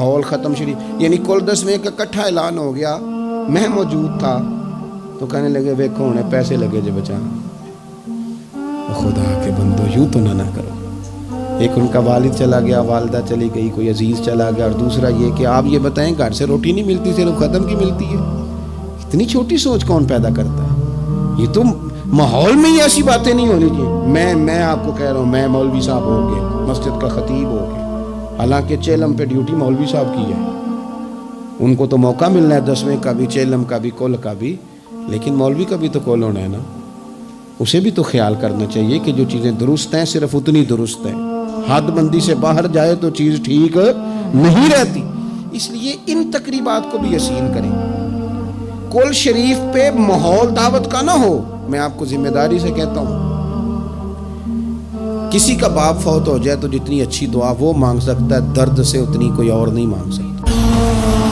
ماحول ختم شریف یعنی کل 10ویں کا کٹھا اعلان ہو گیا، میں موجود تھا تو کہنے لگے ویکھو ہونے پیسے لگے جو بچا. خدا کے بندو یوں تو نہ کرو. ایک ان کا والد چلا گیا، والدہ چلی گئی، کوئی عزیز چلا گیا، اور دوسرا یہ کہ آپ یہ بتائیں گھر سے روٹی نہیں ملتی، صرف ختم کی ملتی ہے. اتنی چھوٹی سوچ کون پیدا کرتا ہے؟ یہ تو ماحول میں ہی ایسی باتیں نہیں ہونی چاہیے. میں آپ کو کہہ رہا ہوں، میں مولوی صاحب ہو گئے، مسجد کا خطیب ہو گئے، حالانکہ چیلم پہ ڈیوٹی مولوی صاحب کی ہے، ان کو تو موقع ملنا ہے 10ویں کا بھی، چیلم کا بھی، کل کا بھی، لیکن مولوی کا بھی تو کول ہونا ہے نا. اسے بھی تو خیال کرنا چاہیے کہ جو چیزیں درست ہیں صرف اتنی درست ہیں، حد بندی سے باہر جائے تو چیز ٹھیک نہیں رہتی. اس لیے ان تقریبات کو بھی یقین کریں. کل شریف پہ ماحول دعوت کا نہ ہو. میں آپ کو ذمہ داری سے کہتا ہوں، کسی کا باپ فوت ہو جائے تو جتنی اچھی دعا وہ مانگ سکتا ہے، درد سے اتنی کوئی اور نہیں مانگ سکتا.